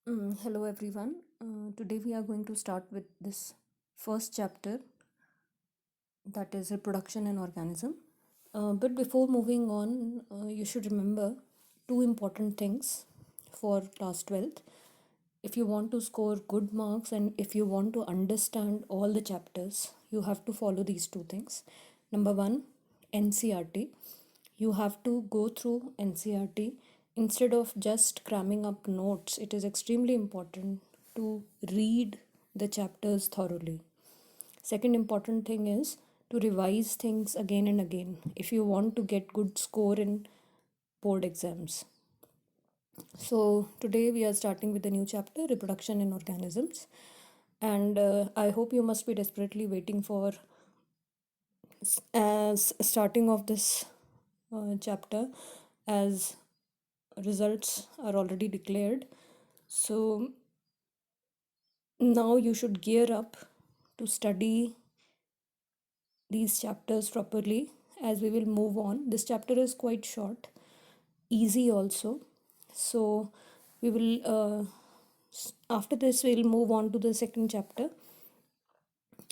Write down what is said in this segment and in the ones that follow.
Hello everyone. Today we are going to start with this first chapter, that is reproduction in organism. But before moving on, you should remember two important things for class 12th. If you want to score good marks and if you want to understand all the chapters, you have to follow these two things. Number one, NCRT. You have to go through NCRT instead of just cramming up notes. It is extremely important to read the chapters thoroughly. Second important thing is to revise things again and again if you want to get good score in board exams. So today we are starting with a new chapter, reproduction in organisms, and I hope you must be desperately waiting for as starting of this chapter, as results are already declared. So now you should gear up to study these chapters properly as we will move on. This chapter is quite short, easy also. So we will, after this, we'll move on to the second chapter.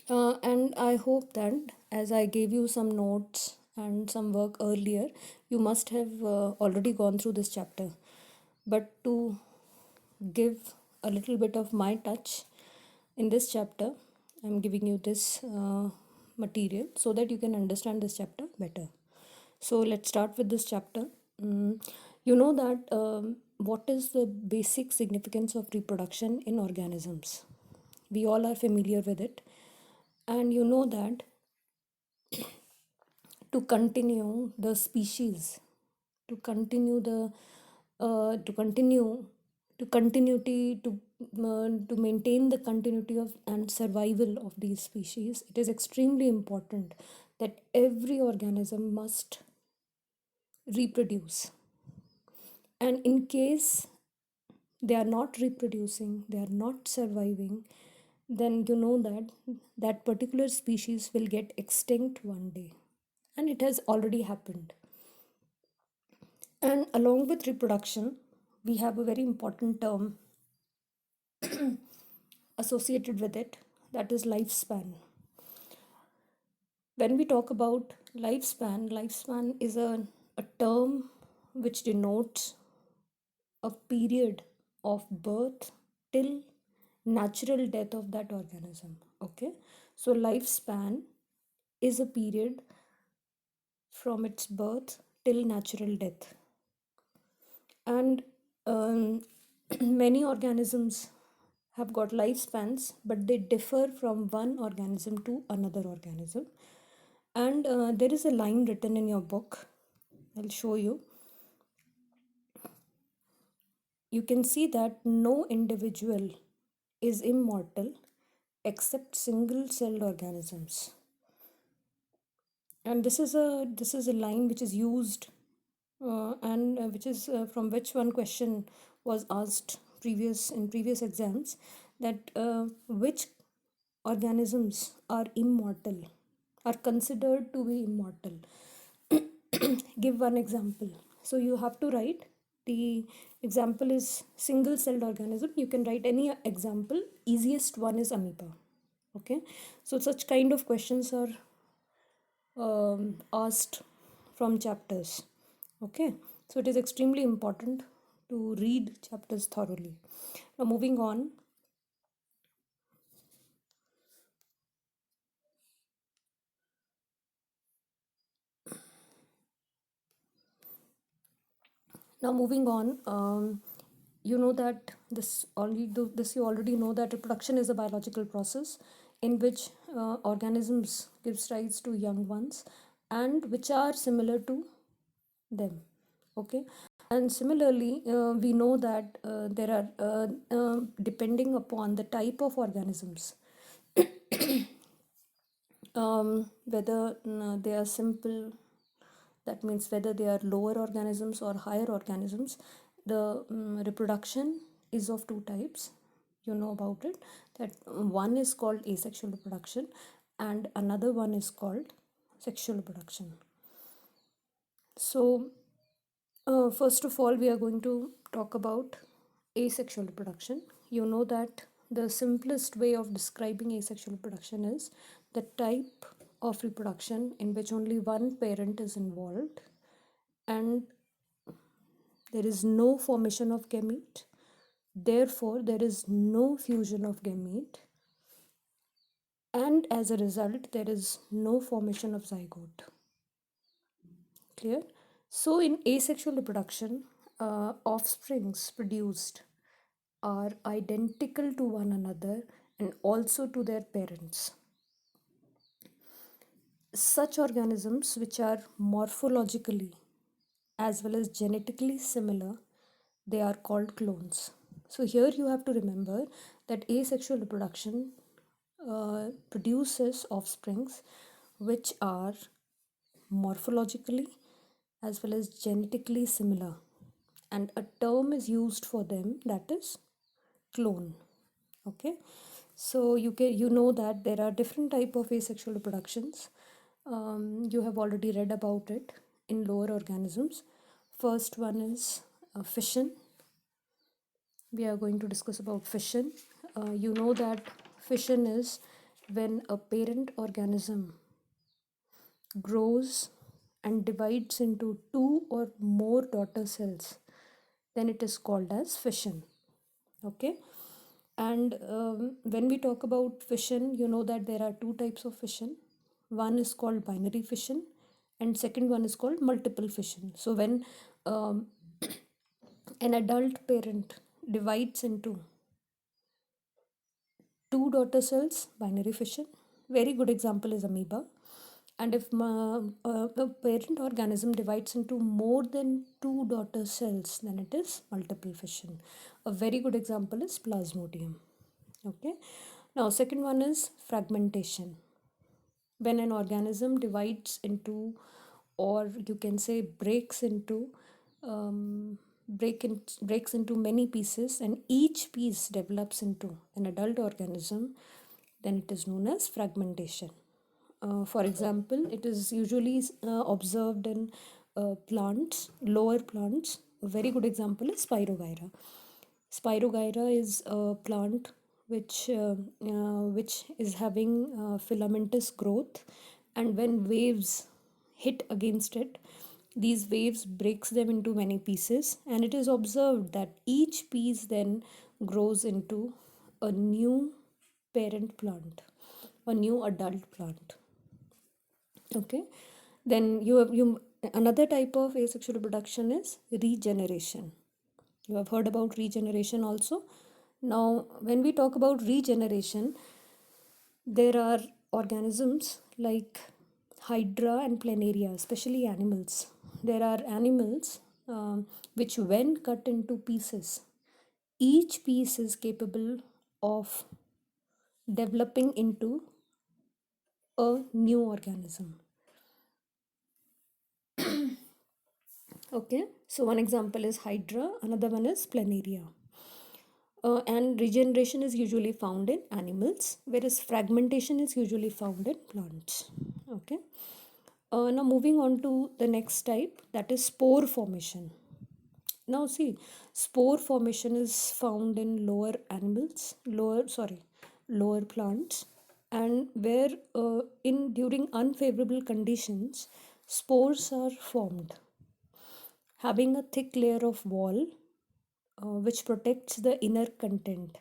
And I hope that as I gave you some notes and some work earlier, you must have already gone through this chapter. But to give a little bit of my touch in this chapter, I'm giving you this material so that you can understand this chapter better. So let's start with this chapter. You know that what is the basic significance of reproduction in organisms? We all are familiar with it, and you know that to continue the species, to continue the to continue to continuity to maintain the continuity of and survival of these species, it is extremely important that every organism must reproduce. And in case they are not reproducing, they are not surviving, then you know that that particular species will get extinct one day. And it has already happened. And along with reproduction, we have a very important term associated with it, that is lifespan. When we talk about lifespan is a term which denotes a period of birth till natural death of that organism. Okay, so lifespan is a period from its birth till natural death. And many organisms have got lifespans, but they differ from one organism to another organism. And there is a line written in your book, I'll show you. You can see that no individual is immortal except single celled organisms. And this is a line which is used and which is from which one question was asked in previous exams, that which organisms are immortal, are considered to be immortal. Give one example. So you have to write, the example is single celled organism. You can write any example. Easiest one is amoeba. Okay, so such kind of questions are asked from chapters. Okay, so it is extremely important to read chapters thoroughly. Now moving on. Now moving on, you know that this you already know that reproduction is a biological process in which organisms gives rise to young ones and which are similar to them. Okay, and similarly, we know that there are depending upon the type of organisms, whether they are simple, that means whether they are lower organisms or higher organisms, the reproduction is of two types. You know about it, that one is called asexual reproduction and another one is called sexual reproduction. So first of all, we are going to talk about asexual reproduction, you know that the simplest way of describing asexual reproduction is the type of reproduction in which only one parent is involved and there is no formation of gamete, therefore there is no fusion of gamete, and as a result there is no formation of zygote. Clear? So in asexual reproduction, offsprings produced are identical to one another and also to their parents. Such organisms which are morphologically as well as genetically similar, they are called clones. So here you have to remember that asexual reproduction produces offsprings which are morphologically as well as genetically similar, and a term is used for them, that is clone. Okay, so you know that there are different type of asexual reproductions. You have already read about it in lower organisms. First one is fission. We are going to discuss about fission. You know that fission is when a parent organism grows and divides into two or more daughter cells, then it is called as fission. Okay, and when we talk about fission, you know that there are two types of fission. One is called binary fission and second one is called multiple fission. So when um, an adult parent divides into two daughter cells, binary fission. Very good example is amoeba. And if the parent organism divides into more than two daughter cells, then it is multiple fission. A very good example is plasmodium. Okay. Now, second one is fragmentation. When an organism divides into, or you can say breaks into, breaks into many pieces, and each piece develops into an adult organism, then it is known as fragmentation. For example, it is usually observed in plants, lower plants. A very good example is Spirogyra. Spirogyra is a plant which is having filamentous growth, and when waves hit against it, these waves breaks them into many pieces, and it is observed that each piece then grows into a new parent plant, a new adult plant. Okay, then you another type of asexual reproduction is regeneration. You have heard about regeneration also. Now, when we talk about regeneration, there are organisms like Hydra and Planaria, especially animals. There are animals which, when cut into pieces, each piece is capable of developing into a new organism. Okay, so one example is Hydra, another one is Planaria. And regeneration is usually found in animals, whereas fragmentation is usually found in plants. Okay. Now moving on to the next type, that is spore formation. Now see, spore formation is found in lower plants, and where in during unfavorable conditions, spores are formed, having a thick layer of wall which protects the inner content.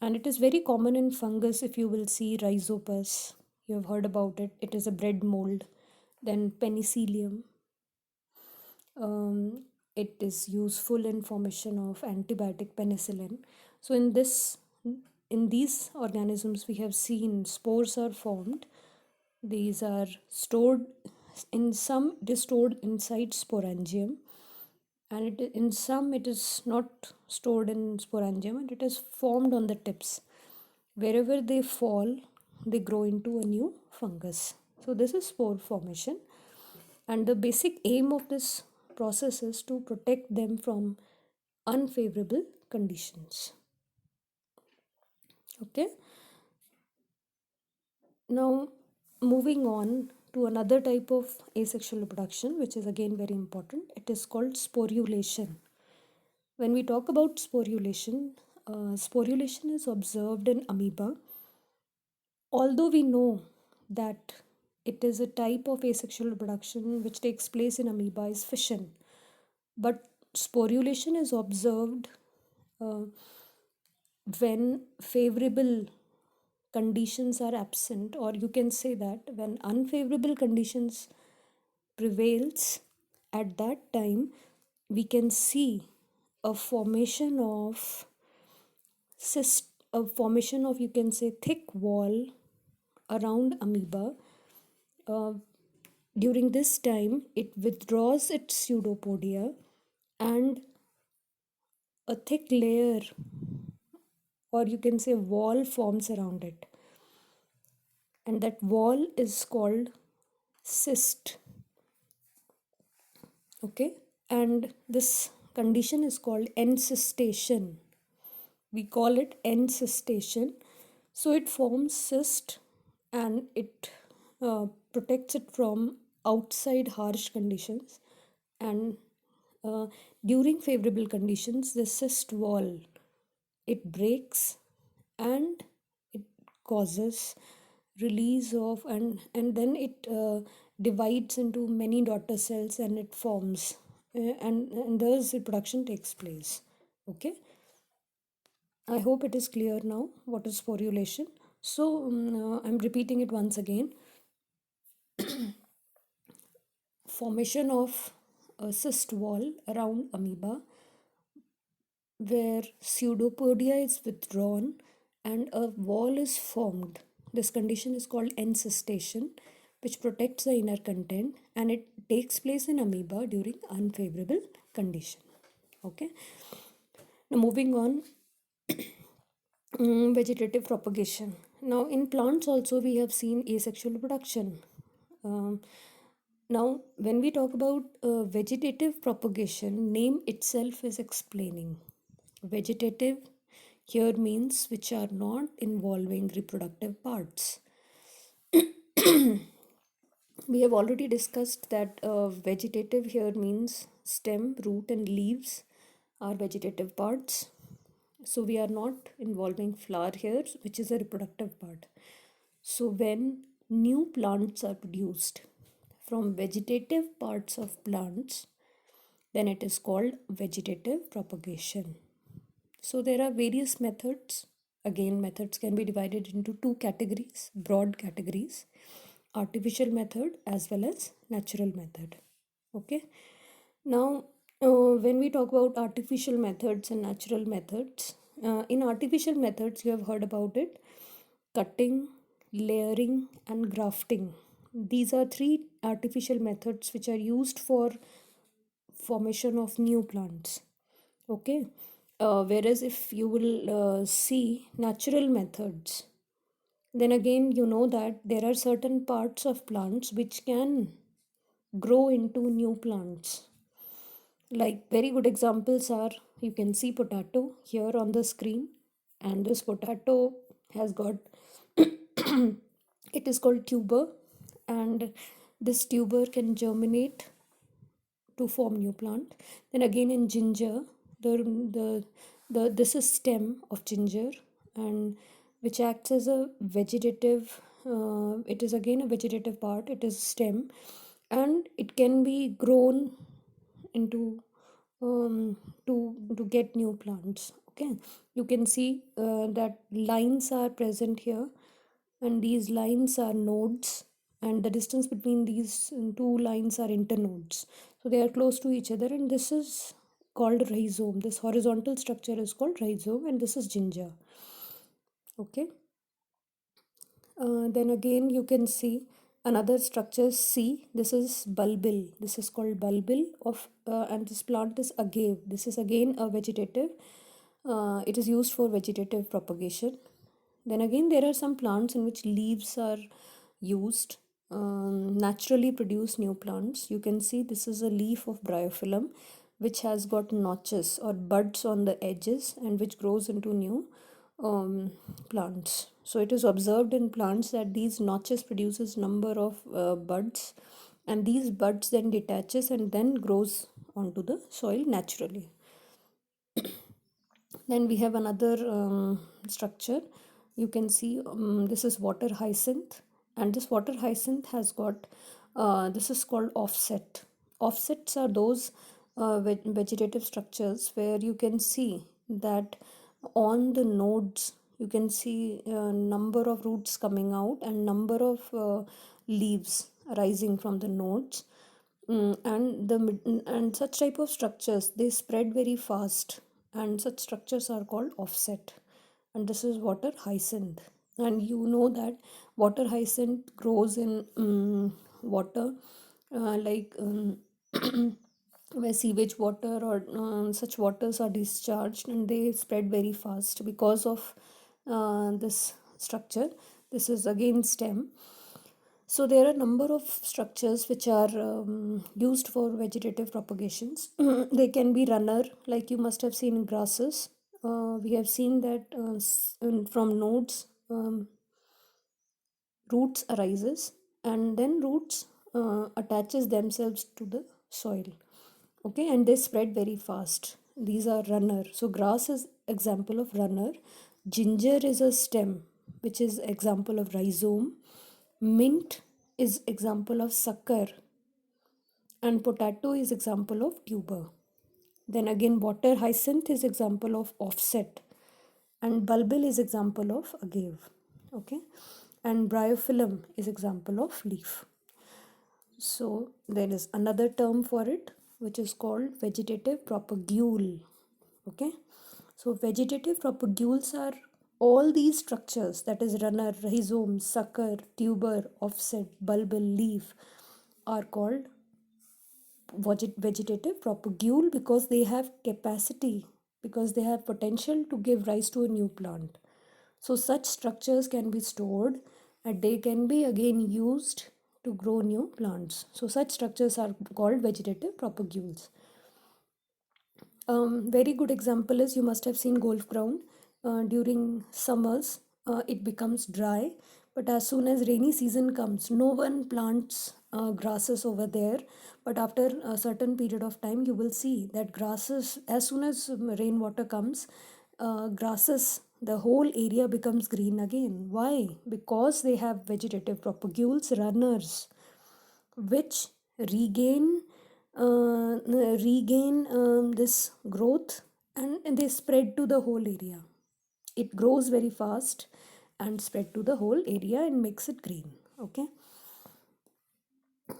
And it is very common in fungus. If you will see Rhizopus, you have heard about it. It is a bread mold. Then penicillium. It is useful in formation of antibiotic penicillin. So in these organisms, we have seen spores are formed. These are stored in some. It is stored inside sporangium, and in some it is not stored in sporangium, and it is formed on the tips. Wherever they fall, they grow into a new fungus. So this is spore formation, and the basic aim of this process is to protect them from unfavorable conditions. Okay, now moving on to another type of asexual reproduction, which is again very important. It is called sporulation. When we talk about sporulation is observed in amoeba. Although we know that it is a type of asexual reproduction which takes place in amoeba is fission, but sporulation is observed uh, when favorable conditions are absent, or you can say that when unfavorable conditions prevails, at that time we can see a formation of cyst, a formation of, you can say, thick wall around amoeba. uh, During this time it withdraws its pseudopodia and a thick layer, or you can say wall, forms around it, and that wall is called cyst. Okay, and this condition is called encystation. We call it encystation. So it forms cyst and it protects it from outside harsh conditions, and uh, during favorable conditions the cyst wall, it breaks and it causes release of, and then it divides into many daughter cells and it forms, and thus reproduction takes place. Okay, I hope it is clear now what is sporulation. So I'm repeating it once again. Formation of a cyst wall around amoeba where pseudopodia is withdrawn and a wall is formed. This condition is called encystation, which protects the inner content, and it takes place in amoeba during unfavorable condition. Okay. Now moving on, vegetative propagation. Now in plants also we have seen asexual reproduction. Um, Now, when we talk about vegetative propagation, name itself is explaining. Vegetative here means which are not involving reproductive parts. We have already discussed that vegetative here means stem, root, and leaves are vegetative parts. So we are not involving flower here, which is a reproductive part. So when new plants are produced from vegetative parts of plants, then it is called vegetative propagation. So there are various methods. Again, methods can be divided into two categories, broad categories: artificial method as well as natural method. Okay. Now, when we talk about artificial methods and natural methods, in artificial methods, you have heard about it: cutting, layering, and grafting. These are three artificial methods which are used for formation of new plants. Okay. Whereas if you will see natural methods, then again you know that there are certain parts of plants which can grow into new plants. Like very good examples are, you can see potato here on the screen, and this potato has got it is called tuber, and this tuber can germinate to form new plant. Then again in ginger, the this is stem of ginger, and which acts as a vegetative. It is again a vegetative part. It is stem, and it can be grown into to get new plants. Okay, you can see that lines are present here, and these lines are nodes, and the distance between these two lines are internodes, so they are close to each other, and this is called rhizome. This horizontal structure is called rhizome, and this is ginger. Okay. Then again you can see another structure C. This is bulbil. This is called bulbil of and this plant is agave. This is again a vegetative. It is used for vegetative propagation. Then again there are some plants in which leaves are used. Naturally produce new plants. You can see this is a leaf of bryophyllum which has got notches or buds on the edges and which grows into new plants. So it is observed in plants that these notches produces number of buds, and these buds then detaches and then grows onto the soil naturally. Then we have another structure. You can see this is water hyacinth, and this water hyacinth has got this is called offset. Offsets are those vegetative structures where you can see that on the nodes you can see a number of roots coming out and number of leaves rising from the nodes. And such type of structures, they spread very fast, and such structures are called offset. And this is water hyacinth. And you know that water hyacinth grows in water, like where sewage water or such waters are discharged, and they spread very fast because of this structure. This is again stem. So there are a number of structures which are used for vegetative propagations. They can be runner, like you must have seen in grasses. We have seen that from nodes, roots arises, and then roots attaches themselves to the soil. Okay, and they spread very fast. These are runner. So grass is example of runner. Ginger is a stem, which is example of rhizome. Mint is example of sucker, and potato is example of tuber. Then again water hyacinth is example of offset, and bulbil is example of agave. Okay, and bryophyllum is example of leaf. So there is another term for it which is called vegetative propagule. Okay, so vegetative propagules are all these structures, that is runner, rhizome, sucker, tuber, offset, bulbil, leaf, are called vegetative propagule because they have capacity, because they have potential to give rise to a new plant. So such structures can be stored and they can be again used to grow new plants. So such structures are called vegetative propagules. Very good example is, you must have seen golf ground. During summers it becomes dry, but as soon as rainy season comes, no one plants grasses over there. But after a certain period of time, you will see that grasses, as soon as rainwater comes, grasses, the whole area becomes green again. Why? Because they have vegetative propagules, runners, which regain this growth, and they spread to the whole area. It grows very fast and spread to the whole area and makes it green. Okay,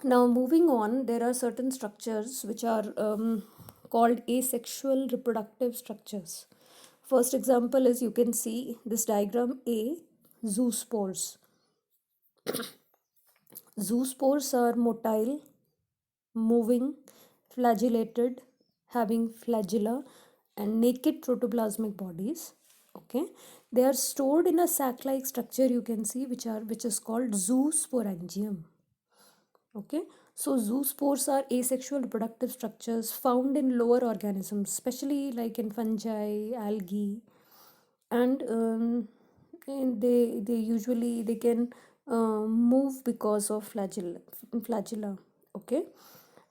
now moving on, there are certain structures which are called asexual reproductive structures. First example is, you can see this diagram A, zoospores. Zoospores are motile, moving, flagellated, having flagella and naked protoplasmic bodies. Okay, they are stored in a sac-like structure, you can see, which is called zoosporangium. Okay, so zoospores are asexual reproductive structures found in lower organisms, especially like in fungi, algae, and they usually they can move because of flagella. Okay,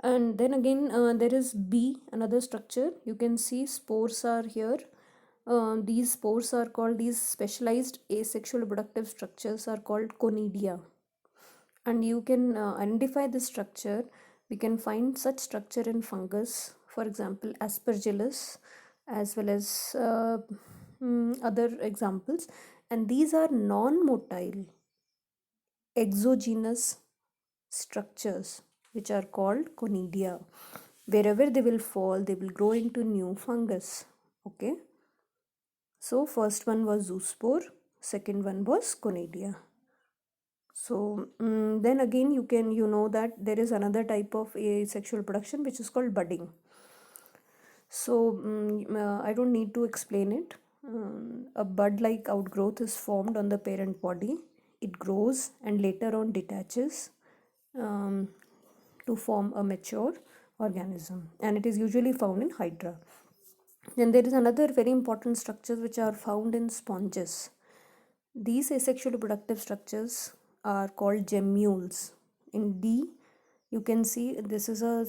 and then again there is B, another structure. You can see spores are here. These spores are called, these specialized asexual reproductive structures are called conidia, and you can identify this structure. We can find such structure in fungus, for example aspergillus, as well as other examples. And these are non-motile exogenous structures which are called conidia. Wherever they will fall, they will grow into new fungus. Okay, so first one was zoospore, second one was conidia. So then again you know that there is another type of asexual production which is called budding. So I don't need to explain it. A bud-like outgrowth is formed on the parent body. It grows and later on detaches to form a mature organism, and it is usually found in hydra. Then there is another very important structures which are found in sponges. These asexual reproductive structures are called gemmules. In D, you can see this is a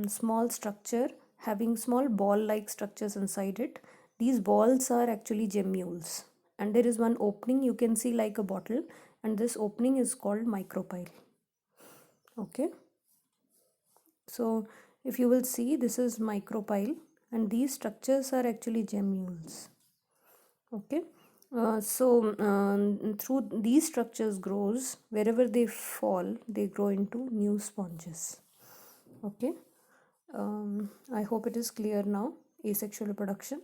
small structure having small ball-like structures inside it. These balls are actually gemmules, and there is one opening you can see like a bottle, and this opening is called micropyle. Okay, so if you will see, this is micropyle, and these structures are actually gemmules. Okay, through these structures grows, wherever they fall, they grow into new sponges. Okay, I hope it is clear now, asexual reproduction.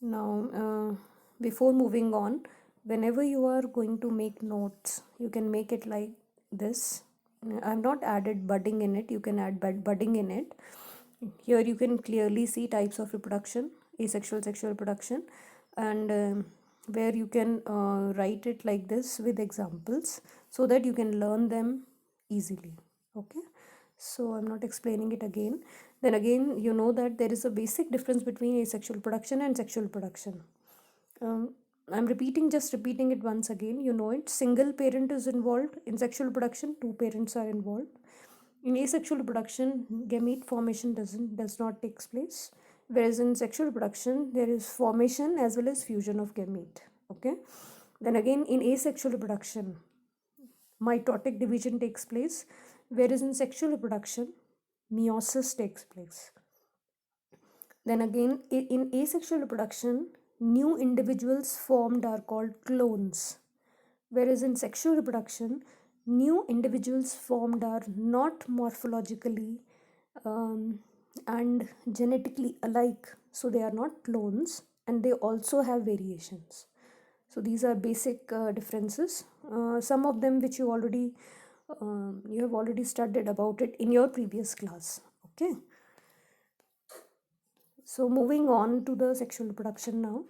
Now, before moving on, whenever you are going to make notes, you can make it like this. I've not added budding in it, you can add budding in it. Here you can clearly see types of reproduction, asexual, sexual reproduction, and where you can write it like this with examples so that you can learn them easily. Okay, so I'm not explaining it again. Then again, you know that there is a basic difference between asexual reproduction and sexual reproduction. I'm just repeating it once again. You know it. Single parent is involved. In sexual reproduction, two parents are involved. In asexual reproduction, gamete formation does not take place, whereas in sexual reproduction, there is formation as well as fusion of gamete. Okay. Then again, in asexual reproduction, mitotic division takes place, whereas in sexual reproduction, meiosis takes place. Then again, in asexual reproduction, new individuals formed are called clones, whereas in sexual reproduction, new individuals formed are not morphologically and genetically alike, so they are not clones, and they also have variations. So these are basic differences. Some of them which you have already studied about it in your previous class. Okay. So moving on to the sexual reproduction now.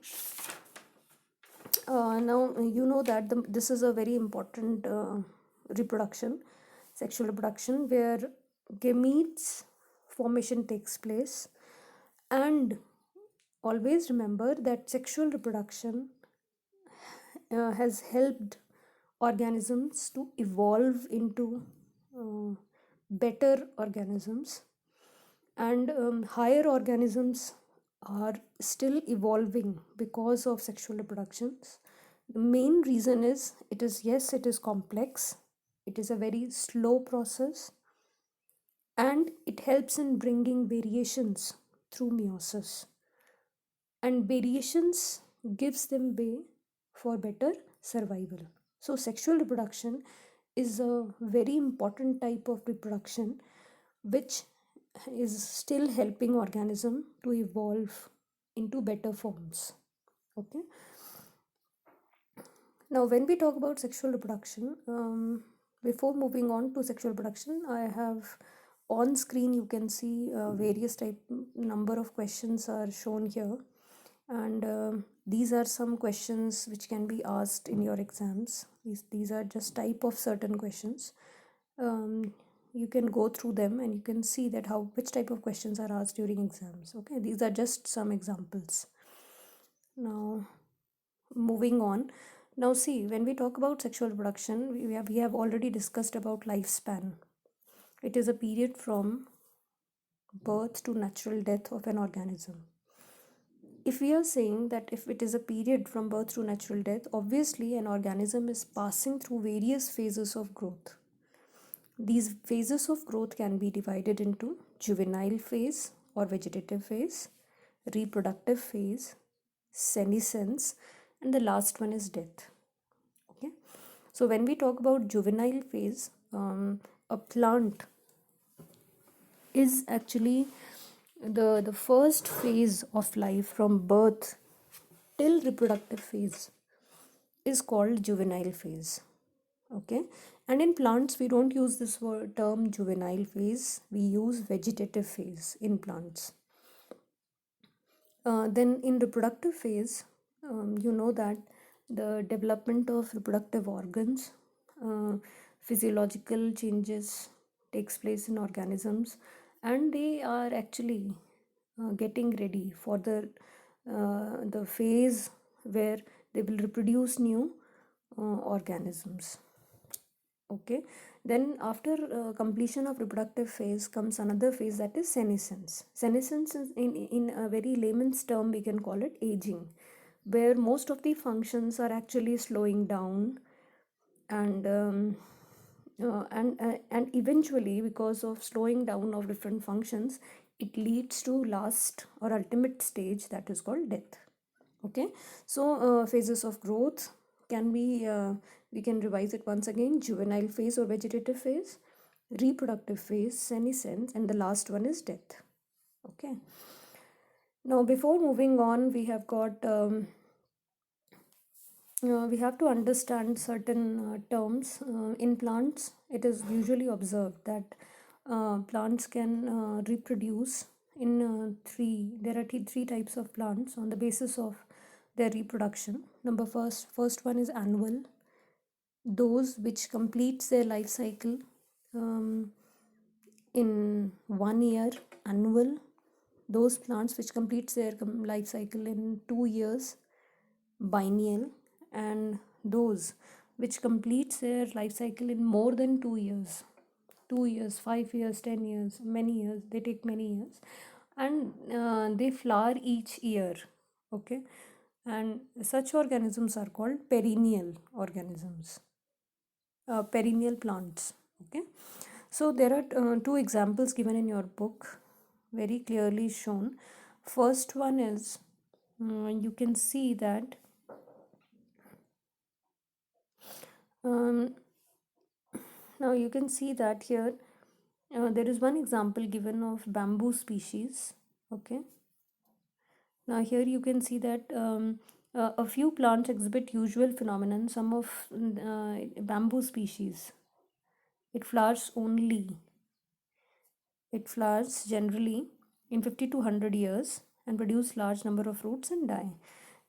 Now you know that this is a very important reproduction, sexual reproduction, where gametes formation takes place, and always remember that sexual reproduction has helped organisms to evolve into better organisms, and higher organisms are still evolving because of sexual reproductions. The main reason is it is complex, it is a very slow process, and it helps in bringing variations through meiosis, and variations gives them way for better survival. So sexual reproduction is a very important type of reproduction which is still helping organism to evolve into better forms. Okay, now when we talk about sexual reproduction, before moving on to sexual reproduction, I have on screen, you can see various number of questions are shown here, and these are some questions which can be asked in your exams. These are just type of certain questions. You can go through them and you can see that which type of questions are asked during exams. Okay, these are just some examples. Now moving on. Now see, when we talk about sexual reproduction, we have already discussed about lifespan. It is a period from birth to natural death of an organism. If we are saying that if it is a period from birth to natural death, obviously an organism is passing through various phases of growth. These phases of growth can be divided into juvenile phase or vegetative phase, reproductive phase, senescence, and the last one is death. Okay, so when we talk about juvenile phase, a plant is actually the first phase of life from birth till reproductive phase is called juvenile phase. Okay, and in plants we don't use this term juvenile phase, we use vegetative phase in plants. Then in reproductive phase, you know that the development of reproductive organs, physiological changes takes place in organisms, and they are actually getting ready for the phase where they will reproduce new organisms. Okay, then after completion of reproductive phase comes another phase, that is senescence. Senescence is, in a very layman's term, we can call it aging, where most of the functions are actually slowing down, and and eventually, because of slowing down of different functions, it leads to last or ultimate stage, that is called death. Okay, so phases of growth can be, we can revise it once again: juvenile phase or vegetative phase, reproductive phase, senescence, and the last one is death. Okay, now before moving on, we have to understand certain terms. In plants, it is usually observed that plants can reproduce in there are three types of plants on the basis of their reproduction. First one is annual, those which completes their life cycle um, in 1 year, annual. Those plants which completes their life cycle in 2 years, biennial. And those which completes their life cycle in more than 2 years, 2 years, 5 years, 10 years, many years, they take many years, and they flower each year. Okay, and such organisms are called perennial organisms, perennial plants. Okay, so there are two examples given in your book, very clearly shown. First one is, you can see that um, now you can see that here there is one example given of bamboo species. Okay, now here you can see that a few plants exhibit usual phenomenon. Some of bamboo species, it flowers only, it flowers generally in 50 to 100 years and produce large number of fruits and die.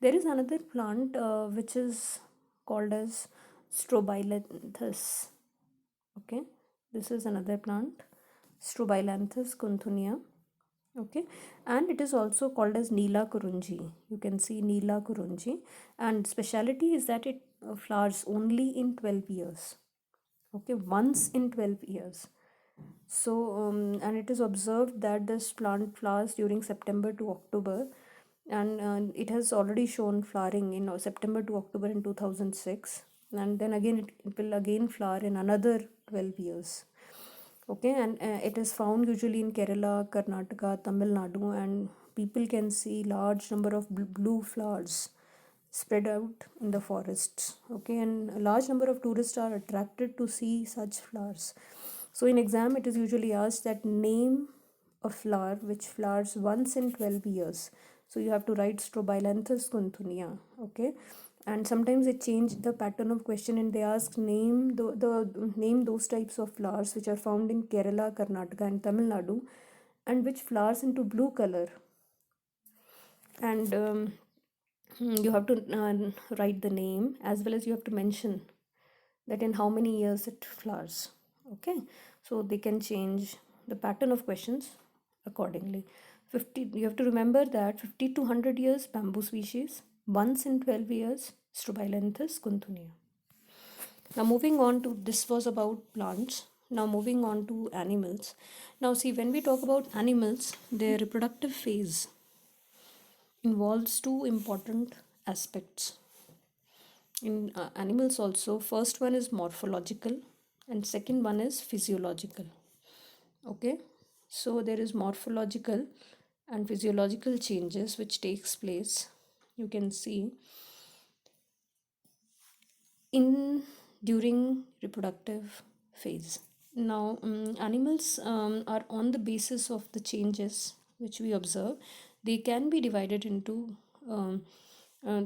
There is another plant which is called as Strobilanthes. Okay, this is another plant, Strobilanthes kunthunia. Okay, and it is also called as Neela Kurunji. You can see Neela Kurunji, and speciality is that it flowers only in 12 years. Okay, once in 12 years. So and it is observed that this plant flowers during September to October, and it has already shown flowering in September to October in 2006, and then again it will again flower in another 12 years. Okay, and it is found usually in Kerala, Karnataka, Tamil Nadu, and people can see large number of blue flowers spread out in the forests. Okay, and a large number of tourists are attracted to see such flowers. So in exam it is usually asked that name a flower which flowers once in 12 years. So you have to write Strobilanthes kunthunia. Okay, and sometimes they change the pattern of question and they ask name those types of flowers which are found in Kerala, Karnataka, and Tamil Nadu, and which flowers into blue color. And you have to write the name, as well as you have to mention that in how many years it flowers. Okay, so they can change the pattern of questions accordingly. 50, you have to remember that 50 to 100 years bamboo species, once in 12 years Strobilanthes kunthunia. Now moving on to, this was about plants. Now moving on to animals. Now see, when we talk about animals, their reproductive phase involves two important aspects. In animals also, first one is morphological and second one is physiological. Okay, so there is morphological and physiological changes which takes place, you can see, in during reproductive phase. Now animals are on the basis of the changes which we observe, they can be divided into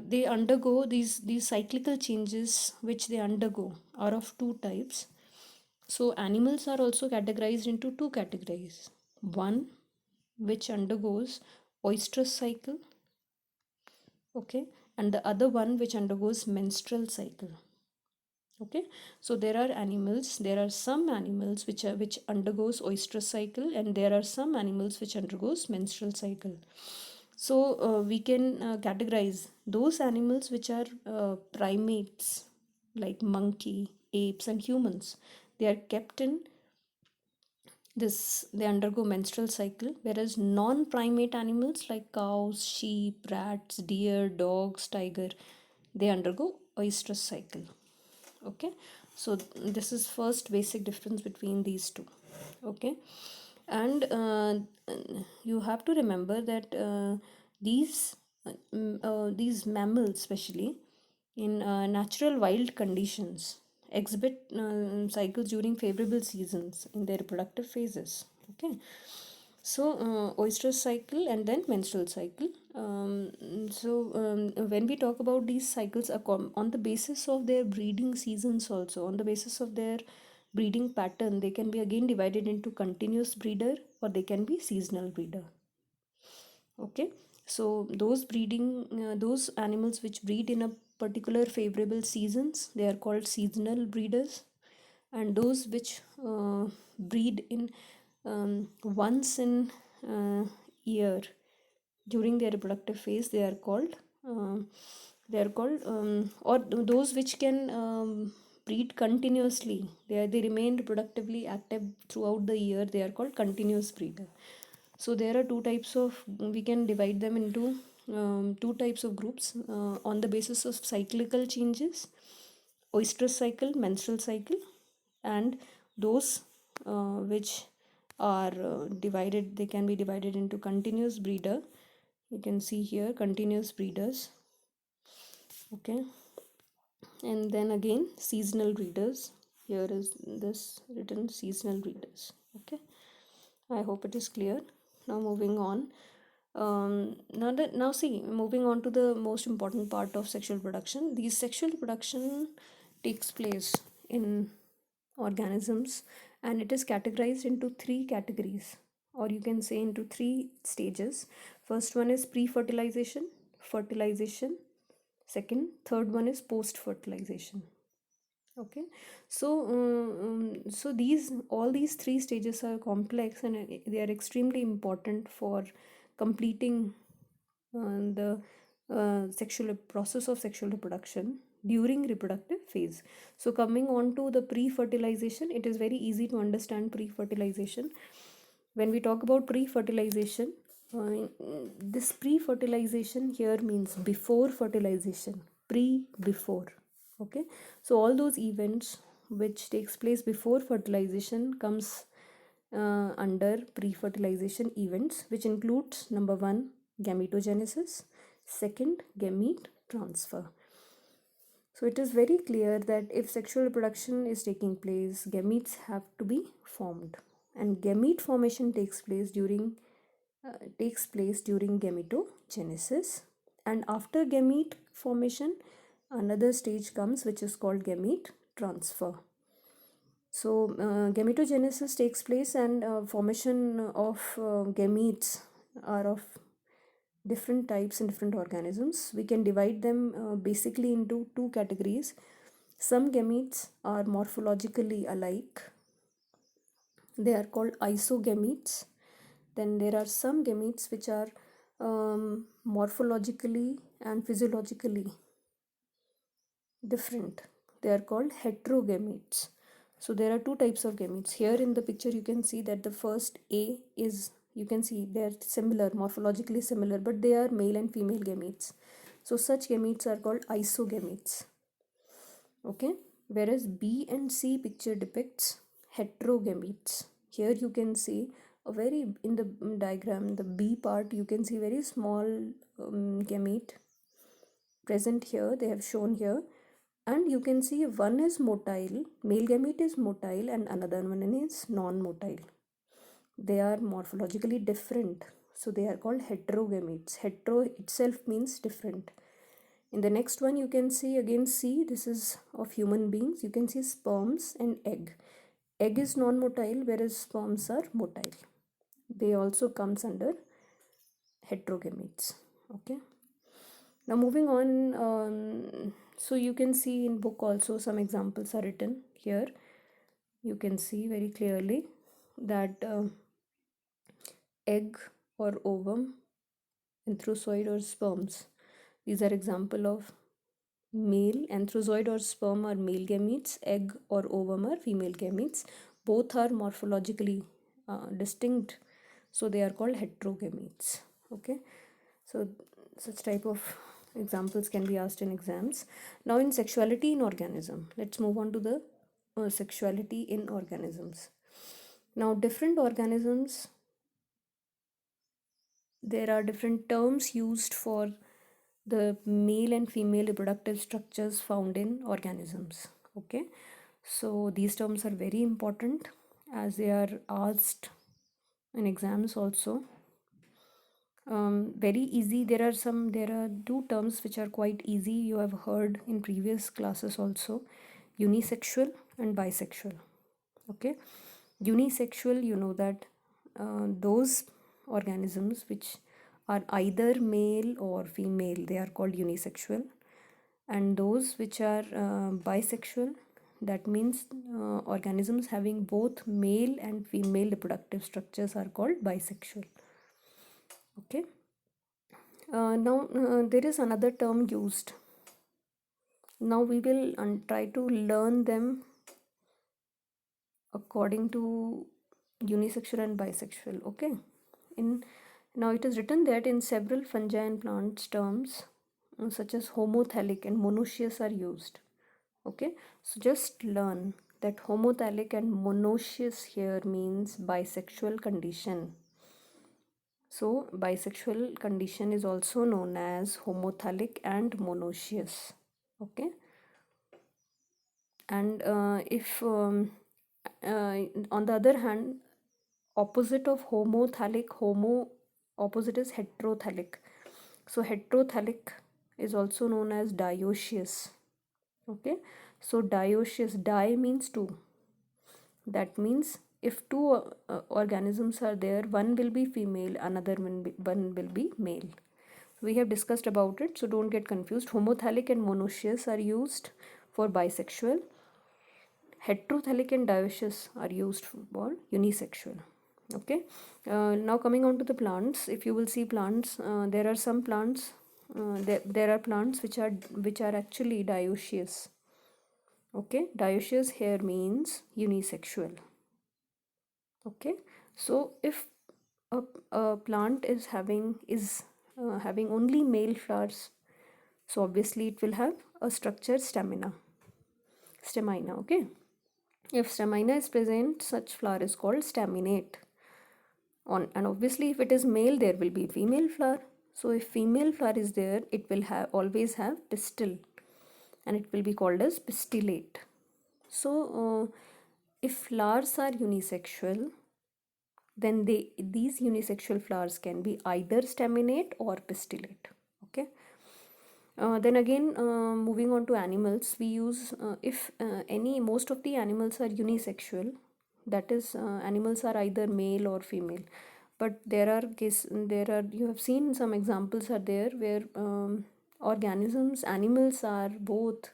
they undergo these cyclical changes which they undergo are of two types. So animals are also categorized into two categories: one which undergoes oestrus cycle, okay, and the other one which undergoes menstrual cycle. Okay, so there are some animals which undergoes oestrus cycle, and there are some animals which undergoes menstrual cycle. So we can categorize those animals which are primates, like monkey, apes and humans. They are kept in this, they undergo menstrual cycle, whereas non-primate animals like cows, sheep, rats, deer, dogs, tiger, they undergo oestrus cycle. Okay, so this is first basic difference between these two. Okay, and you have to remember that these mammals, especially in natural wild conditions, exhibit cycles during favorable seasons in their reproductive phases. Okay, so oestrus cycle and then menstrual cycle. When we talk about these cycles on the basis of their breeding seasons, also on the basis of their breeding pattern, they can be again divided into continuous breeder or they can be seasonal breeder. Okay, so those animals which breed in a particular favorable seasons, they are called seasonal breeders, and those which breed in once in year during their reproductive phase, or those which can breed continuously, they remain reproductively active throughout the year, they are called continuous breeder. So there are we can divide them into two types of groups on the basis of cyclical changes: oestrus cycle, menstrual cycle, and those which are divided, they can be divided into continuous breeder. You can see here continuous breeders. Okay, and then again seasonal breeders. Here is this written, seasonal breeders. Okay, I hope it is clear. Now moving on. Now see, moving on to the most important part of sexual production. These sexual production takes place in organisms, and it is categorized into three categories, or you can say into three stages. First one is pre-fertilization, fertilization, third one is post-fertilization. Okay, so these all these three stages are complex, and they are extremely important for completing the sexual process of sexual reproduction during reproductive phase. So coming on to the pre-fertilization, it is very easy to understand pre-fertilization. When we talk about pre-fertilization, this pre-fertilization here means before fertilization, before. Okay, so all those events which takes place before fertilization comes under pre-fertilization events, which includes number one, gametogenesis, second, gamete transfer. So it is very clear that if sexual reproduction is taking place, gametes have to be formed, and gamete formation takes place during gametogenesis, and after gamete formation another stage comes which is called gamete transfer. So gametogenesis takes place, and formation of gametes are of different types in different organisms. We can divide them basically into two categories. Some gametes are morphologically alike, they are called isogametes. Then there are some gametes which are morphologically and physiologically different, they are called heterogametes. So there are two types of gametes. Here in the picture you can see that the first A is, you can see they are similar, morphologically similar, but they are male and female gametes. So such gametes are called isogametes. Okay, whereas B and C picture depicts heterogametes. Here you can see in the diagram, the B part, you can see very small gamete present here, they have shown here, and you can see one is motile, male gamete is motile, and another one is non-motile. They are morphologically different, so they are called heterogametes. Hetero itself means different. In the next one you can see again C, this is of human beings. You can see sperms and egg. Egg is non-motile whereas sperms are motile. They also comes under heterogametes. Okay. Now moving on, so you can see in book also some examples are written here. You can see very clearly that egg or ovum, anthrozoid or sperms, these are example of Male anthrozoid or sperm are male gametes, egg or ovum are female gametes. Both are morphologically distinct, so they are called heterogametes. Okay, so such type of examples can be asked in exams. Now in sexuality in organism, let's move on to the sexuality in organisms. Now different organisms, there are different terms used for the male and female reproductive structures found in organisms. Okay, so these terms are very important as they are asked in exams also. Very easy. There are two terms which are quite easy, you have heard in previous classes also: unisexual and bisexual. Okay, unisexual, you know that those organisms which are either male or female, they are called unisexual. And those which are bisexual, that means organisms having both male and female reproductive structures are called bisexual. Okay, now there is another term used. Now we will try to learn them according to unisexual and bisexual. Okay, in now it is written that in several fungi and plants terms such as homothallic and monoecious are used. Okay, so just learn that homothallic and monoecious here means bisexual condition. So bisexual condition is also known as homothallic and monoecious. Okay, and if on the other hand, opposite of homothallic, opposite is heterothallic. So heterothallic is also known as dioecious. Okay, so dioecious, di means two. That means if two organisms are there, one will be female, another one will be male. We have discussed about it, so don't get confused. Homothallic and monoecious are used for bisexual. Heterothallic and dioecious are used for unisexual. Okay, now coming on to the plants. If you will see plants, there are some plants, there are plants which are actually dioecious. Okay, dioecious here means unisexual. Okay, so if a plant is having only male flowers, so obviously it will have a structure stamina. Okay, if stamina is present, such flower is called staminate. And obviously if it is male, there will be female flower. So if female flower is there, it will always have pistil, and it will be called as pistillate. So if flowers are unisexual, then these unisexual flowers can be either staminate or pistillate. Okay, then again, moving on to animals, we use if most of the animals are unisexual, that is animals are either male or female. But you have seen some examples are there where animals are both,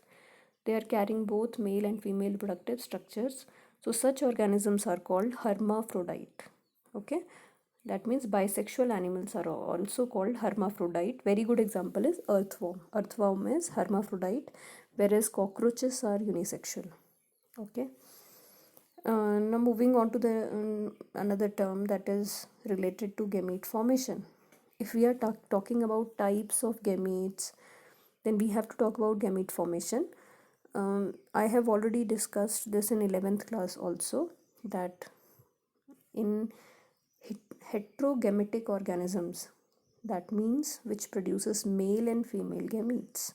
they are carrying both male and female reproductive structures. So such organisms are called hermaphrodite. Okay, that means bisexual animals are also called hermaphrodite. Very good example is earthworm. Earthworm is hermaphrodite, whereas cockroaches are unisexual. Okay, now moving on to the another term that is related to gamete formation. If we are talking about types of gametes, then we have to talk about gamete formation. I have already discussed this in 11th class also, that in heterogametic organisms, that means which produces male and female gametes,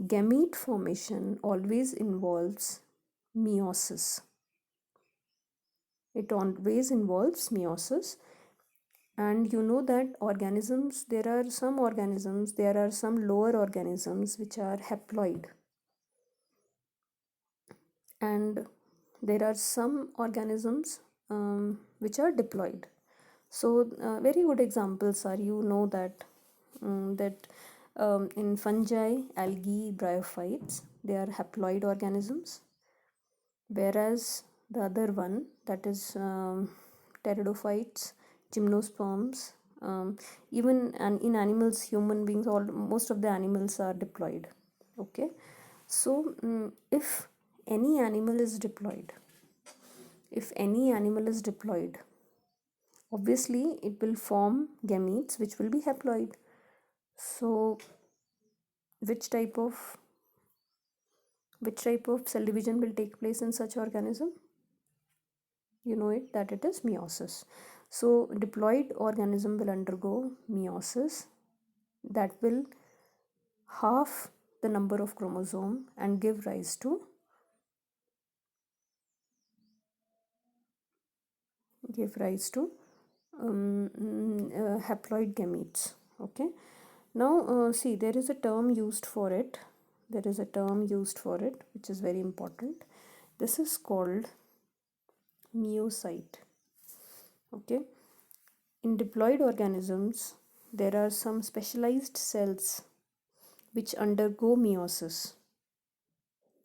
gamete formation always involves meiosis. It always involves meiosis. And you know that there are some lower organisms which are haploid, and there are some organisms which are diploid. So very good examples are, you know that in fungi, algae, bryophytes, they are haploid organisms, whereas the other one, that is pteridophytes, gymnosperms, even in animals, human beings, most of the animals are diploid. Okay, so if any animal is diploid, obviously it will form gametes which will be haploid. So which type of cell division will take place in such organism? You know it, that it is meiosis. So diploid organism will undergo meiosis, that will half the number of chromosome and give rise to haploid gametes. Okay, now see, there is a term used for it, which is very important. This is called meiocyte. Okay, in diploid organisms there are some specialized cells which undergo meiosis.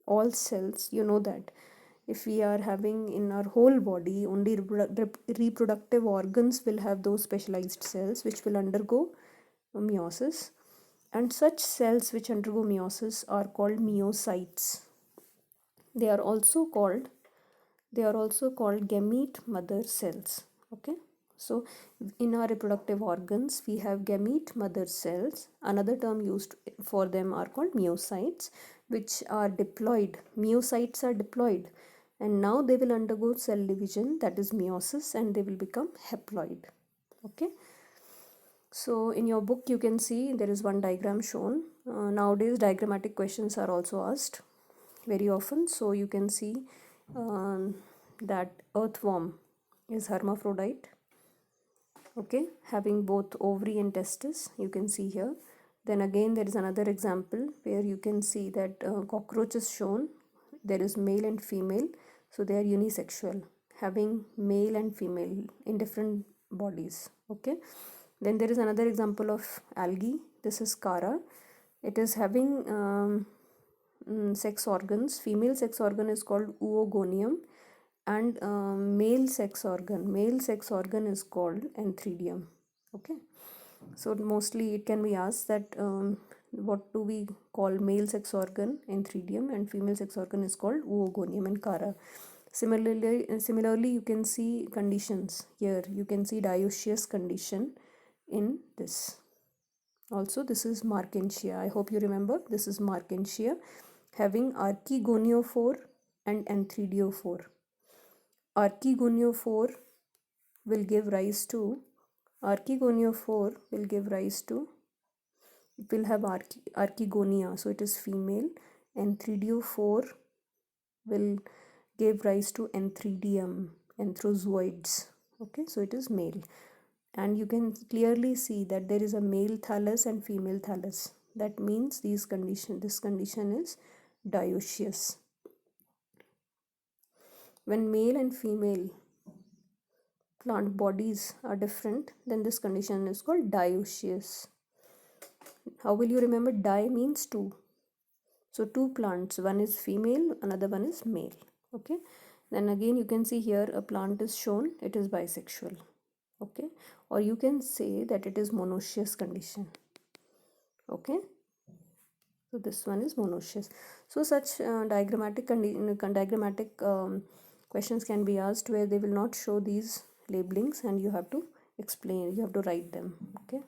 All cells, you know that if we are having in our whole body, only reproductive organs will have those specialized cells which will undergo meiosis, and such cells which undergo meiosis are called meiocytes. They are also called gamete mother cells. Okay, so in our reproductive organs we have gamete mother cells. Another term used for them are called meiocytes, which are diploid. Meiocytes are diploid, and now they will undergo cell division, that is meiosis, and they will become haploid. Okay, so in your book you can see there is one diagram shown. Nowadays diagrammatic questions are also asked very often. So you can see that earthworm is hermaphrodite. Okay, having both ovary and testis, you can see here. Then again there is another example where you can see that cockroach is shown. There is male and female, so they are unisexual, having male and female in different bodies. Okay, then there is another example of algae. This is Chara. It is having sex organs. Female sex organ is called oogonium, and male sex organ is called antheridium. Okay, so mostly it can be asked that what do we call male sex organ? Antheridium, and female sex organ is called oogonium and Chara. Similarly, you can see conditions here. You can see dioecious condition in this. Also, this is Markensia. I hope you remember. This is Markensia, having archegoniophore and anthridiophore. Archegoniophore will give rise to, it will have archegonia, so it is female. Anthridiophore will give rise to anthridium, anthrozoids. Okay, so it is male. And you can clearly see that there is a male thallus and female thallus. That means this condition is dioecious. When male and female plant bodies are different, then this condition is called dioecious. How will you remember? Di means two. So two plants, one is female, another one is male. Okay, then again you can see here a plant is shown, it is bisexual. Okay, or you can say that it is monoecious condition. Okay, so this one is monoecious. So such diagrammatic questions can be asked where they will not show these labelings and you have to explain, you have to write them. Okay,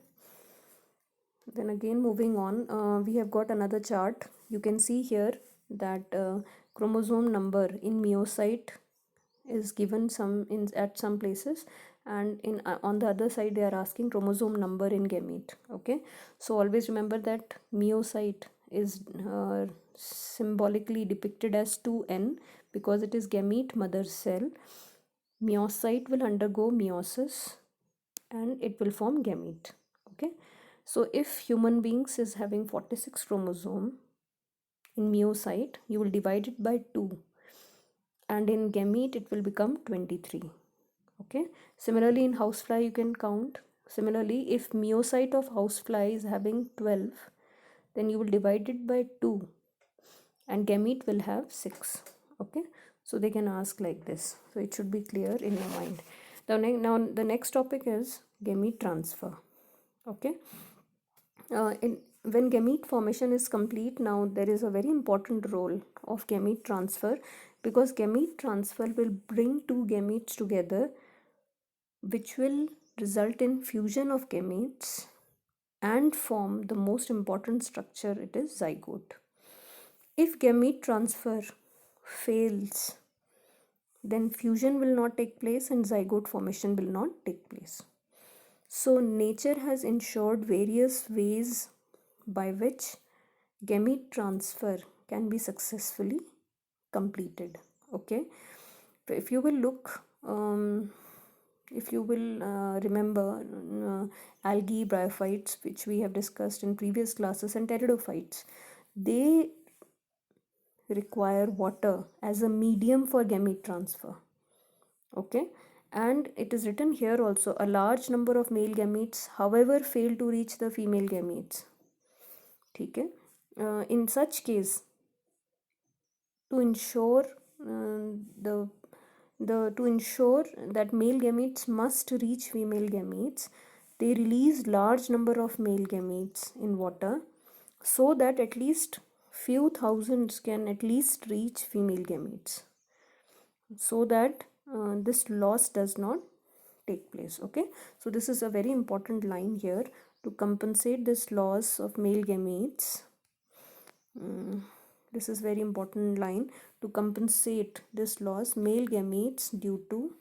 then again moving on, we have got another chart. You can see here that chromosome number in meiocyte is given at some places, and in on the other side they are asking chromosome number in gamete. Okay, so always remember that meiocyte is symbolically depicted as 2n because it is gamete mother cell. Meiocyte will undergo meiosis and it will form gamete. Okay, so if human beings is having 46 chromosome in meiocyte, you will divide it by 2, and in gamete it will become 23. Okay, similarly in housefly you can count. Similarly, if meiocyte of housefly is having 12, then you will divide it by 2 and gamete will have 6. Okay, so they can ask like this, so it should be clear in your mind. Now the next topic is gamete transfer. Okay, when gamete formation is complete, now there is a very important role of gamete transfer, because gamete transfer will bring two gametes together, which will result in fusion of gametes and form the most important structure, it is zygote. If gamete transfer fails, then fusion will not take place and zygote formation will not take place. So nature has ensured various ways by which gamete transfer can be successfully completed. Okay, if you will look, if you will remember algae, bryophytes, which we have discussed in previous classes, and pteridophytes, they require water as a medium for gamete transfer. Okay, and it is written here also, a large number of male gametes however fail to reach the female gametes. Okay, in such case, to ensure to ensure that male gametes must reach female gametes, they release large number of male gametes in water, so that at least few thousands can at least reach female gametes, so that this loss does not take place. Okay, so this is a very important line here, to compensate this loss of male gametes. This is very important line, to compensate this loss male gametes due to,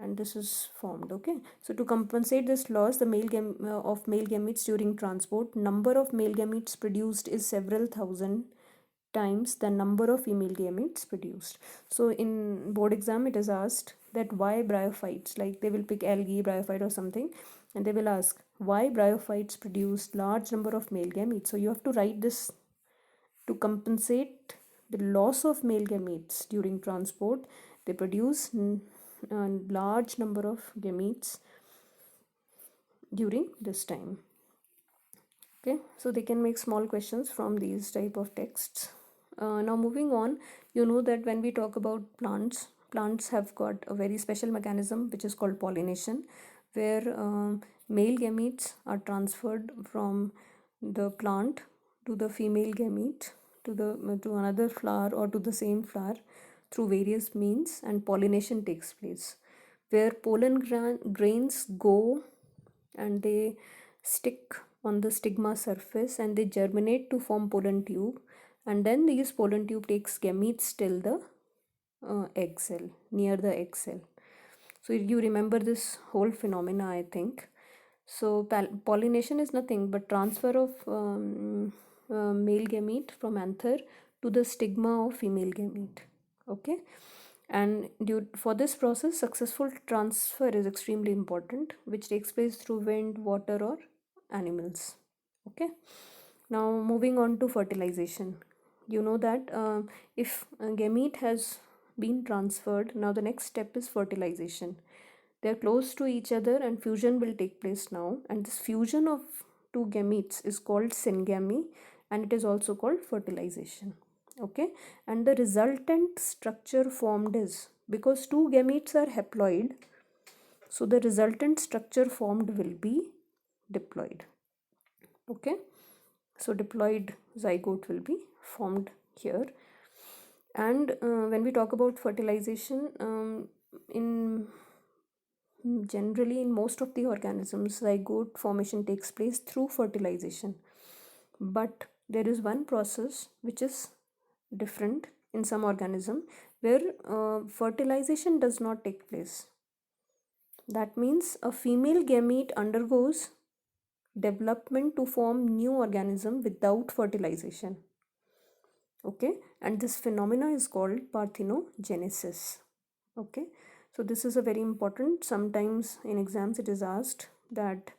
and this is formed. Okay, so to compensate this loss the of male gametes during transport, number of male gametes produced is several thousand times the number of female gametes produced. So in board exam it is asked that why bryophytes, like they will pick algae, bryophyte or something, and they will ask why bryophytes produce large number of male gametes. So you have to write this, to compensate the loss of male gametes during transport, they produce a large number of gametes during this time. Okay, so they can make small questions from these type of texts. Now moving on, you know that when we talk about plants, plants have got a very special mechanism which is called pollination, where male gametes are transferred from the plant to the female gamete, to another flower or to the same flower through various means, and pollination takes place, where pollen grains go and they stick on the stigma surface and they germinate to form pollen tube, and then these pollen tube takes gametes till the egg cell, near the egg cell. So you remember this whole phenomena, I think. So pollination is nothing but transfer of male gamete from anther to the stigma of female gamete. Okay, and for this process successful transfer is extremely important, which takes place through wind, water or animals. Okay, now moving on to fertilization. You know that if a gamete has been transferred, now the next step is fertilization. They are close to each other and fusion will take place now, and this fusion of two gametes is called syngamy, and it is also called fertilization. Okay, and the resultant structure formed is, because two gametes are haploid, so the resultant structure formed will be diploid. Okay, so diploid zygote will be formed here. And when we talk about fertilization, generally in most of the organisms zygote formation takes place through fertilization, but there is one process which is different in some organism, where fertilization does not take place. That means a female gamete undergoes development to form new organism without fertilization. Okay, and this phenomena is called parthenogenesis. Okay, so this is a very important, sometimes in exams it is asked that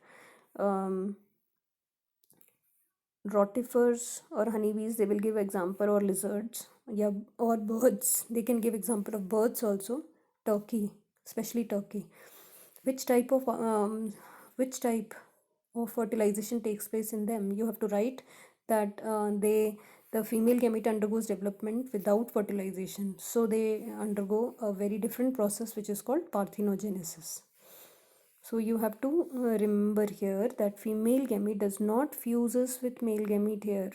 rotifers or honeybees, they will give example, or lizards, yeah, or birds, they can give example of birds also, turkey, especially turkey. Which type of fertilization takes place in them? You have to write that the female gamete undergoes development without fertilization, so they undergo a very different process which is called parthenogenesis. So you have to remember here that female gamete does not fuses with male gamete here.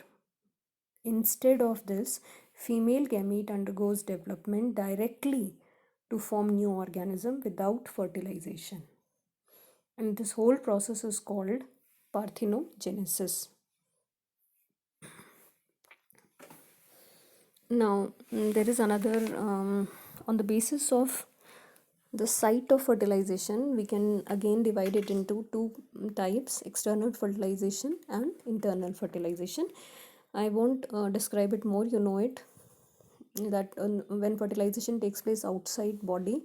Instead of this, female gamete undergoes development directly to form new organism without fertilization. And this whole process is called parthenogenesis. Now, there is another, on the basis of the site of fertilization, we can again divide it into two types: external fertilization and internal fertilization. I won't describe it more, you know it, that when fertilization takes place outside body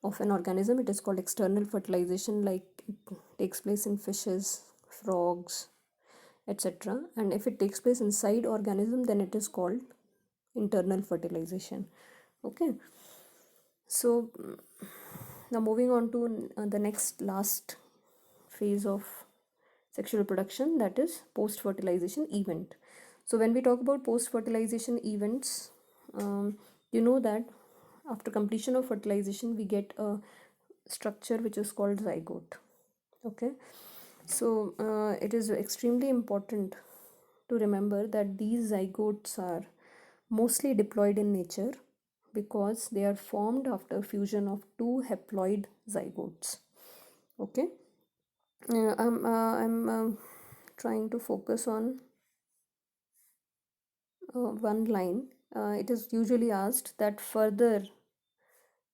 of an organism, it is called external fertilization, like it takes place in fishes, frogs, etc. And if it takes place inside organism, then it is called internal fertilization. Okay, so now moving on to the next last phase of sexual reproduction, that is post fertilization event. So when we talk about post fertilization events, you know that after completion of fertilization we get a structure which is called zygote. Okay, so it is extremely important to remember that these zygotes are mostly diploid in nature because they are formed after fusion of two haploid zygotes. Okay, I'm trying to focus on one line. It is usually asked that further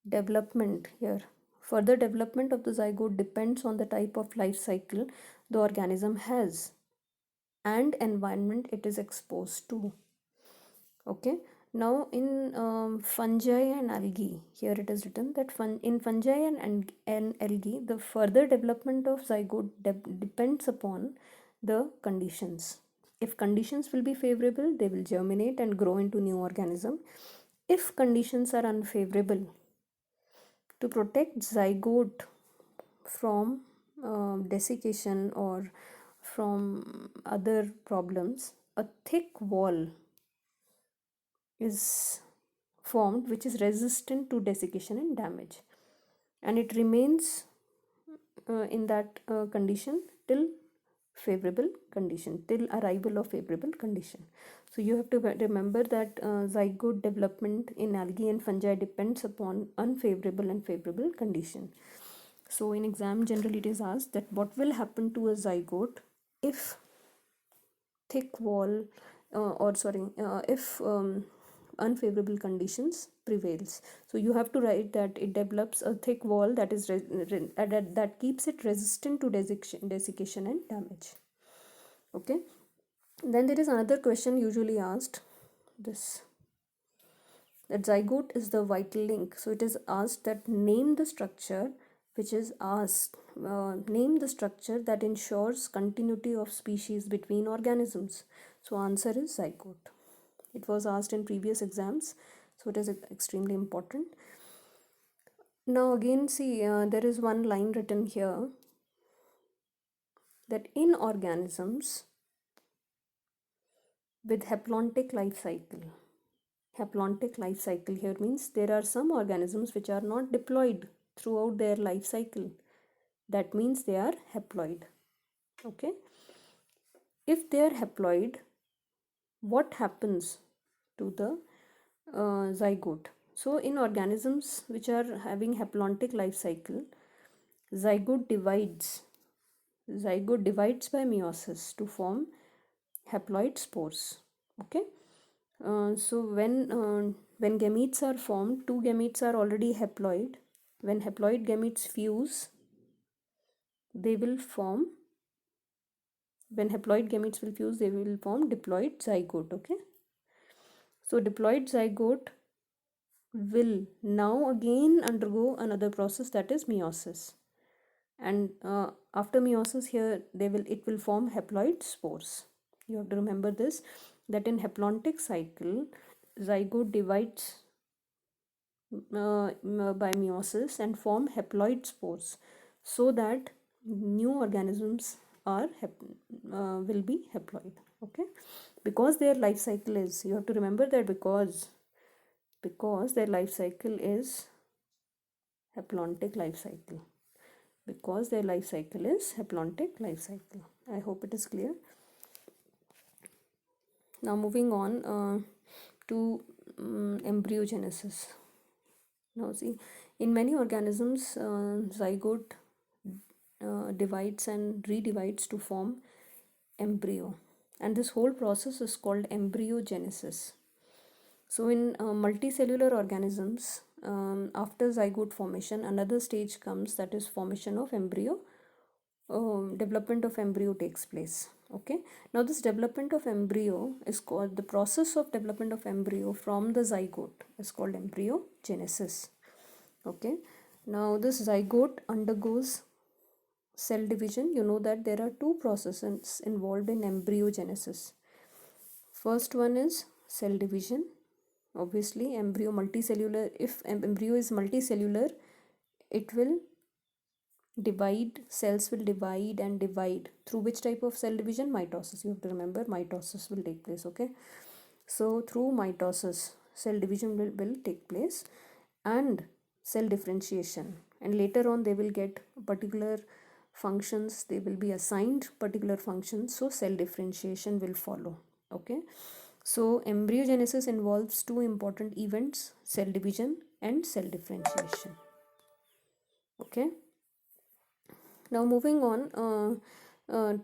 development of the zygote depends on the type of life cycle the organism has and environment it is exposed to. Okay, now in fungi and algae, here it is written that in fungi and algae, the further development of zygote depends upon the conditions. If conditions will be favorable, they will germinate and grow into new organism. If conditions are unfavorable, to protect zygote from desiccation or from other problems, a thick wall is formed which is resistant to desiccation and damage, and it remains in that condition till favorable condition, till arrival of favorable condition. So you have to remember that zygote development in algae and fungi depends upon unfavorable and favorable condition. So in exam generally it is asked that what will happen to a zygote if thick wall if unfavorable conditions prevails. So you have to write that it develops a thick wall that is that keeps it resistant to desiccation and damage. Okay, then there is another question usually asked, this, that zygote is the vital link. So it is asked that name the structure which is asked name the structure that ensures continuity of species between organisms. So answer is zygote. It was asked in previous exams, so it is extremely important. Now again see, there is one line written here that in organisms with haplontic life cycle, haplontic life cycle here means there are some organisms which are not diploid throughout their life cycle. That means they are haploid. Okay, if they are haploid, what happens to the zygote? So in organisms which are having haplontic life cycle, zygote divides by meiosis to form haploid spores. Okay, so when gametes are formed, two gametes are already haploid. When haploid gametes fuse, they will form when haploid gametes will fuse, they will form diploid zygote. Okay, so diploid zygote will now again undergo another process, that is meiosis, and after meiosis here it will form haploid spores. You have to remember this, that in haplontic cycle zygote divides by meiosis and form haploid spores, so that new organisms are will be haploid. Okay, because their life cycle is, you have to remember that because their life cycle is haplontic life cycle. because their life cycle is haplontic life cycle. I hope it is clear. Now moving on to embryogenesis. Now see, in many organisms, zygote divides and redivides to form embryo, and this whole process is called embryogenesis. So in multicellular organisms, after zygote formation, another stage comes, that is formation of embryo. Development of embryo takes place. Okay, now this development of embryo is called, the process of development of embryo from the zygote is called embryogenesis. Okay, now this zygote undergoes cell division. You know that there are two processes involved in embryogenesis. First one is cell division. Obviously, embryo multicellular, if embryo is multicellular, it will divide, cells will divide and divide. Through which type of cell division? Mitosis. You have to remember, mitosis will take place. Okay, so through mitosis, cell division will take place, and cell differentiation, and later on they will get particular functions, they will be assigned particular functions, so cell differentiation will follow. Okay, so embryogenesis involves two important events: cell division and cell differentiation. Okay, now moving on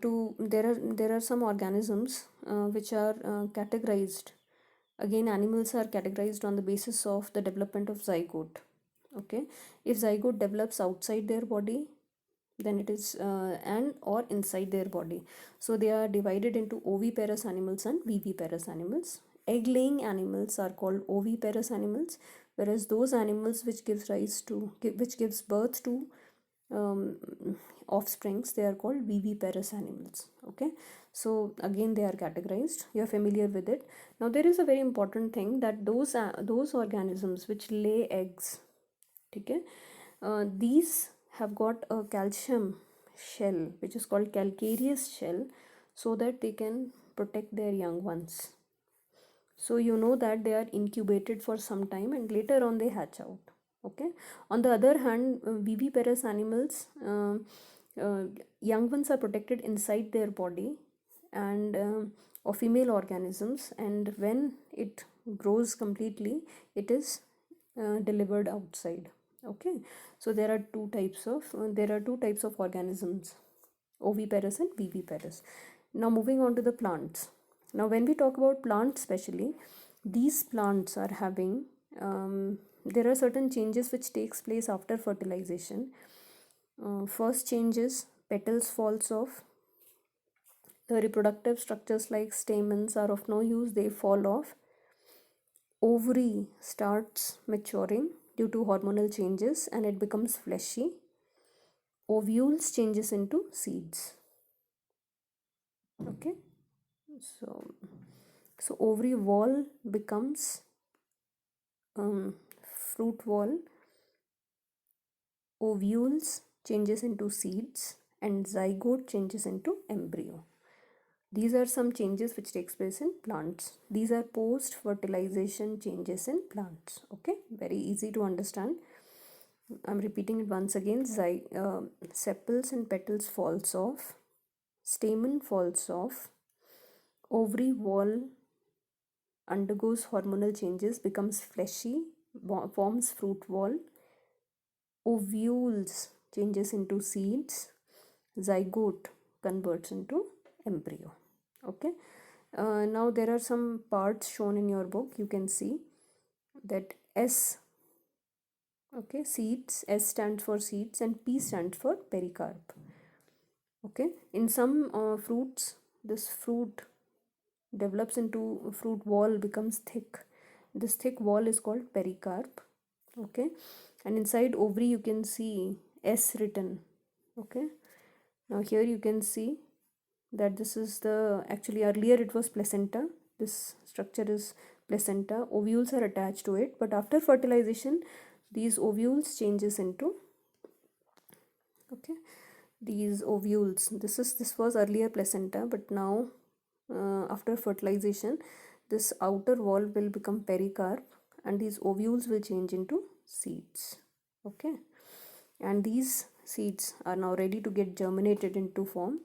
to there are some organisms which are categorized. Again, animals are categorized on the basis of the development of zygote. Okay, if zygote develops outside their body, then it is and or inside their body. So they are divided into oviparous animals and viviparous animals. Egg laying animals are called oviparous animals, whereas those animals which gives birth to offsprings, they are called viviparous animals. Okay, so again they are categorized, you are familiar with it. Now there is a very important thing, that those organisms which lay eggs, okay, these have got a calcium shell which is called calcareous shell, so that they can protect their young ones. So you know that they are incubated for some time and later on they hatch out. Okay, on the other hand, viviparous animals, young ones are protected inside their body and of female organisms, and when it grows completely, it is delivered outside. Okay, so there are two types of organisms, oviparous and viviparous. Now moving on to the plants. Now when we talk about plants especially, these plants are having there are certain changes which takes place after fertilization. First change is petals falls off. The reproductive structures like stamens are of no use, they fall off. Ovary starts maturing due to hormonal changes and it becomes fleshy. Ovules changes into seeds. Okay, so ovary wall becomes fruit wall. Ovules changes into seeds and zygote changes into embryo. These are some changes which takes place in plants. These are post fertilization changes in plants. Okay, very easy to understand. I'm repeating it once again. Sepals and petals falls off, stamen falls off, ovary wall undergoes hormonal changes, becomes fleshy, forms fruit wall, ovules changes into seeds, zygote converts into embryo. Okay, now there are some parts shown in your book. You can see that S, okay, seeds, S stands for seeds and P stands for pericarp. Okay, in some fruits, this fruit develops into fruit wall, becomes thick. This thick wall is called pericarp. Okay, and inside ovary you can see S written. Okay, now here you can see that this is the, actually earlier it was placenta. This structure is placenta. Ovules are attached to it, but after fertilization these ovules changes into, okay, these ovules, this was earlier placenta, but now after fertilization this outer wall will become pericarp and these ovules will change into seeds. Okay, and these seeds are now ready to get germinated into form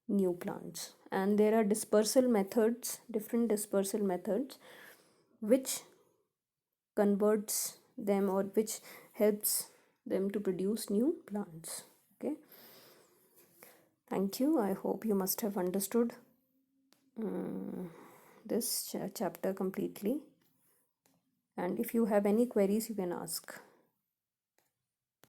new plants. And there are dispersal methods, different dispersal methods, which converts them or which helps them to produce new plants. Okay, thank you. I hope you must have understood this chapter completely, and if you have any queries you can ask.